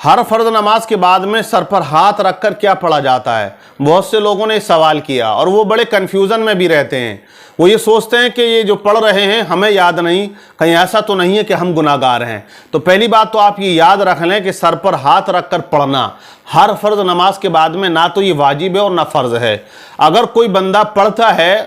हर फर्ज नमाज के बाद में सर पर हाथ रखकर क्या पढ़ा जाता है? बहुत से लोगों ने सवाल किया और वो बड़े कन्फ्यूज़न में भी रहते हैं। वो ये सोचते हैं कि ये जो पढ़ रहे हैं हमें याद नहीं, कहीं ऐसा तो नहीं है कि हम गुनाहगार हैं। तो पहली बात तो आप ये याद रख लें कि सर पर हाथ रखकर पढ़ना हर फर्ज नमाज के बाद में ना तो ये वाजिब है और ना फ़र्ज़ है। अगर कोई बंदा पढ़ता है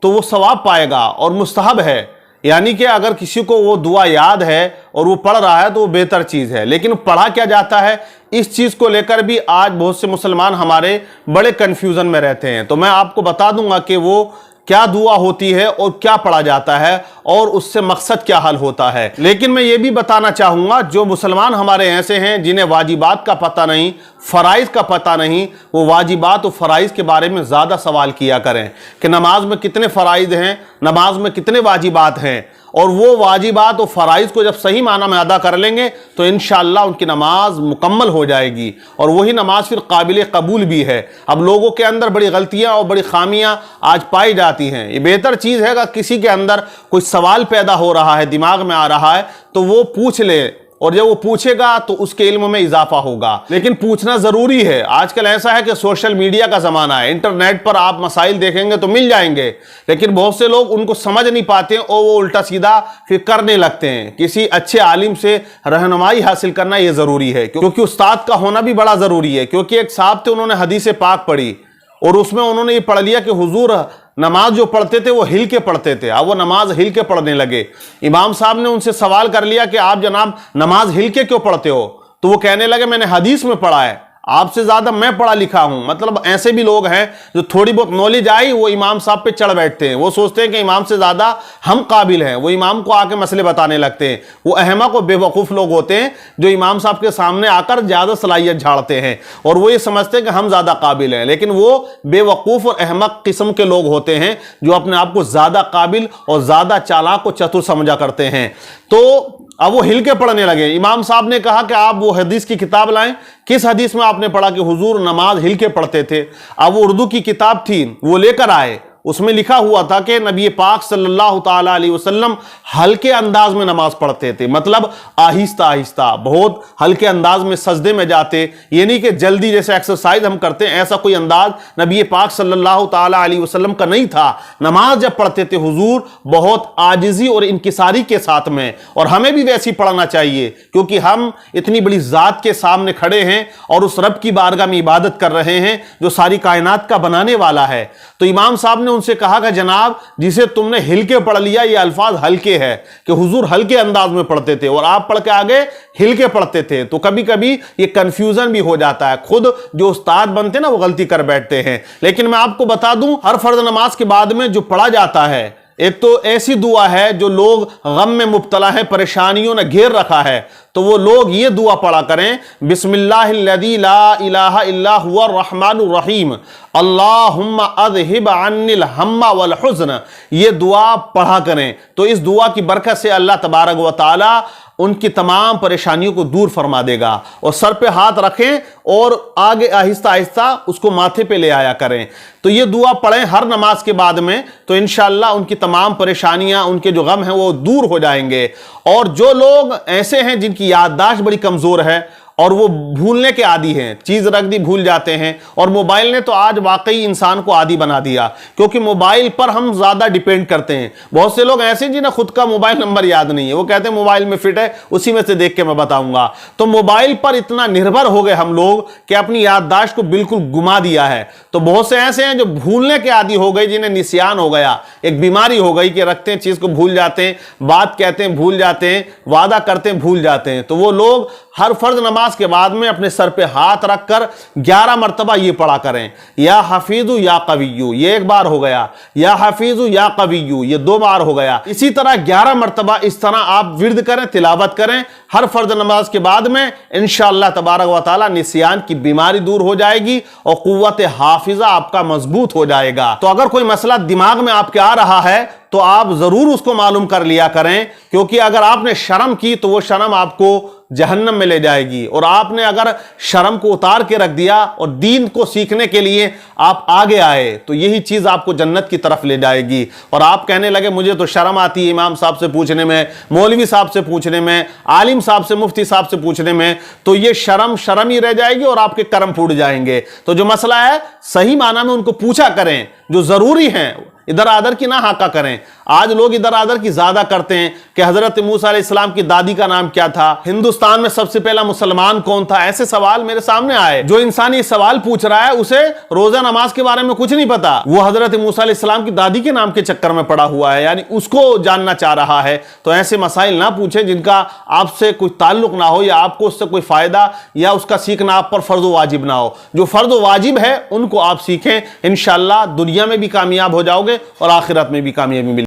तो वो सवाब पाएगा और मुस्तहब है, यानी कि अगर किसी को वो दुआ याद है और वो पढ़ रहा है तो वो बेहतर चीज़ है। लेकिन पढ़ा क्या जाता है, इस चीज़ को लेकर भी आज बहुत से मुसलमान हमारे बड़े कन्फ्यूज़न में रहते हैं। तो मैं आपको बता दूंगा कि वो क्या दुआ होती है और क्या पढ़ा जाता है और उससे मकसद क्या हल होता है। लेकिन मैं ये भी बताना चाहूँगा, जो मुसलमान हमारे ऐसे हैं जिन्हें वाजिबात का पता नहीं, फ़राइज़ का पता नहीं, वो वाजिबात और फ़राइज़ के बारे में ज़्यादा सवाल किया करें कि नमाज में कितने फ़राइज़ हैं, नमाज में कितने वाजिबात हैं। और वो वाजिबात और फ़राइज़ को जब सही माना में अदा कर लेंगे तो इंशाअल्लाह उनकी नमाज मुकम्मल हो जाएगी और वही नमाज फिर काबिल कबूल भी है। अब लोगों के अंदर बड़ी गलतियां और बड़ी खामियां आज पाई जाती हैं। ये बेहतर चीज़ है कि किसी के अंदर कोई सवाल पैदा हो रहा है, दिमाग में आ रहा है, तो वो पूछ ले और जब वो पूछेगा तो उसके इल्म में इजाफा होगा। लेकिन पूछना ज़रूरी है। आजकल ऐसा है कि सोशल मीडिया का ज़माना है, इंटरनेट पर आप मसाइल देखेंगे तो मिल जाएंगे, लेकिन बहुत से लोग उनको समझ नहीं पाते और वो उल्टा सीधा फिर करने लगते हैं। किसी अच्छे आलिम से रहनुमाई हासिल करना ये ज़रूरी है, क्योंकि उस्ताद का होना भी बड़ा ज़रूरी है। क्योंकि एक साहब थे, उन्होंने हदीस पाक पढ़ी और उसमें उन्होंने ये पढ़ लिया कि हुजूर नमाज जो पढ़ते थे वो हिल के पढ़ते थे। अब वो नमाज हिल के पढ़ने लगे। इमाम साहब ने उनसे सवाल कर लिया कि आप जनाब नमाज हिल के क्यों पढ़ते हो? तो वो कहने लगे मैंने हदीस में पढ़ा है, आपसे ज़्यादा मैं पढ़ा लिखा हूँ। मतलब ऐसे भी लोग हैं जो थोड़ी बहुत नॉलेज आई वो इमाम साहब पे चढ़ बैठते हैं। वो सोचते हैं कि इमाम से ज़्यादा हम काबिल हैं, वो इमाम को आके मसले बताने लगते हैं। वो अहमक और बेवकूफ़ लोग होते हैं जो इमाम साहब के सामने आकर ज़्यादा सलाहियत झाड़ते हैं और वो ये समझते हैं कि हम ज़्यादा काबिल हैं। लेकिन वो बेवकूफ़ और अहमक किस्म के लोग होते हैं जो अपने आप को ज़्यादा काबिल और ज़्यादा चालाक और चतुर समझा करते हैं। तो अब वो हिल के पढ़ने लगे। इमाम साहब ने कहा कि आप वो हदीस की किताब लाएं, किस हदीस में आपने पढ़ा कि हुजूर नमाज हिल के पढ़ते थे? अब वो उर्दू की किताब थी, वो लेकर आए। उसमें लिखा हुआ था कि नबी पाक सल्लल्लाहु ताला अलैहि वसल्लम हल्के अंदाज में नमाज पढ़ते थे, मतलब आहिस्ता आहिस्ता, बहुत हल्के अंदाज में सजदे में जाते। ये नहीं कि जल्दी जैसे एक्सरसाइज हम करते हैं, ऐसा कोई अंदाज नबी पाक सल्लल्लाहु ताला अलैहि वसल्लम का नहीं था। नमाज जब पढ़ते थे हुजूर बहुत आजिज़ी और इनकिसारी के साथ में, और हमें भी वैसी पढ़ना चाहिए क्योंकि हम इतनी बड़ी ज़ात के सामने खड़े हैं और उस रब की बारगाह में इबादत कर रहे हैं जो सारी कायनात का बनाने वाला है। तो इमाम साहब ने उनसे कहा कि जनाब जिसे तुमने हिल के पढ़ लिया, ये अल्फाज हल्के है कि हुजूर हल्के अंदाज में पढ़ते थे और आप पढ़ के आगे हिल के पढ़ते थे। तो कभी कभी ये कंफ्यूजन भी हो जाता है, खुद जो उस्ताद बनते ना वो गलती कर बैठते हैं। लेकिन मैं आपको बता दूं, हर फर्ज नमाज के बाद में जो पढ़ा जाता है, एक तो ऐसी दुआ है जो लोग गम में मुब्तला है, परेशानियों ने घेर रखा है, तो वो लोग ये दुआ पढ़ा करें, बिस्मिल्लाहिल्लज़ी ला इलाहा इल्ला हुवा अर्रहमानुर रहीम अल्लाहुम्मा अज़हिब अन्निल हम्मा वल हुज़्न। ये दुआ पढ़ा करें तो इस दुआ की बरकत से अल्लाह तबारक व तआला उनकी तमाम परेशानियों को दूर फरमा देगा। और सर पे हाथ रखें और आगे आहिस्ता आहिस्ता उसको माथे पे ले आया करें। तो ये दुआ पढ़ें हर नमाज के बाद में, तो इंशाअल्लाह उनकी तमाम परेशानियां, उनके जो गम हैं वो दूर हो जाएंगे। और जो लोग ऐसे हैं जिनकी याददाश्त बड़ी कमज़ोर है और वो भूलने के आदी हैं, चीज़ रख दी भूल जाते हैं, और मोबाइल ने तो आज वाकई इंसान को आदी बना दिया, क्योंकि मोबाइल पर हम ज़्यादा डिपेंड करते हैं। बहुत से लोग ऐसे जिन्हें खुद का मोबाइल नंबर याद नहीं है, वो कहते हैं मोबाइल में फिट है, उसी में से देख के मैं बताऊंगा। तो मोबाइल पर इतना निर्भर हो गए हम लोग कि अपनी याददाश्त को बिल्कुल गुमा दिया है। तो बहुत से ऐसे हैं जो भूलने के आदी हो गए, जिन्हें निस्यान हो गया, एक बीमारी हो गई कि रखते हैं चीज़ को भूल जाते हैं, बात कहते हैं भूल जाते हैं, वादा करते हैं भूल जाते हैं। तो वो लोग हर फर्ज नमाज के बाद में अपने सर पे हाथ रखकर 11 मरतबा ये पढ़ा करें, या हफीजु या कवियु, ये एक बार हो गया, या हफीजु या कवियु ये 2 बार हो गया। इसी तरह 11 मरतबा इस तरह आप विर्द करें, तिलावत करें हर फर्ज नमाज के बाद में। इंशाअल्लाह तबारक व तआला निस्यान की बीमारी दूर हो जाएगी और कुव्वत हाफिजा आपका मजबूत हो जाएगा। तो अगर कोई मसला दिमाग में आपके आ रहा है तो आप जरूर उसको मालूम कर लिया करें, क्योंकि अगर आपने शर्म की तो वो शर्म आपको जहन्नम में ले जाएगी। और आपने अगर शर्म को उतार के रख दिया और दीन को सीखने के लिए आप आगे आए तो यही चीज आपको जन्नत की तरफ ले जाएगी। और आप कहने लगे मुझे तो शर्म आती है इमाम साहब से पूछने में, मौलवी साहब से पूछने में, आलिम साहब से, मुफ्ती साहब से पूछने में, तो ये शर्म शर्म ही रह जाएगी और आपके कर्म फूट जाएंगे। तो जो मसला है सही माना में उनको पूछा करें, जो जरूरी है, इधर आदर की ना हाका करें। आज लोग इधर आदर की ज्यादा करते हैं कि हजरत मूसा अलैहिस्सलाम की दादी का नाम क्या था, हिंदुस्तान में सबसे पहला मुसलमान कौन था, ऐसे सवाल मेरे सामने आए। जो इंसान ये सवाल पूछ रहा है उसे रोजा नमाज के बारे में कुछ नहीं पता, वो हजरत मूसा अलैहिस्सलाम की दादी के नाम के चक्कर में पड़ा हुआ है, यानी उसको जानना चाह रहा है। तो ऐसे मसाइल ना पूछे जिनका आपसे कोई ताल्लुक ना हो या आपको उससे कोई फायदा या उसका सीखना आप पर फर्ज वाजिब ना हो। जो फर्ज वाजिब है उनको आप सीखें, इंशाअल्लाह दुनिया में भी कामयाब हो जाओगे और आखिरत में भी कामयाबी मिलेगी।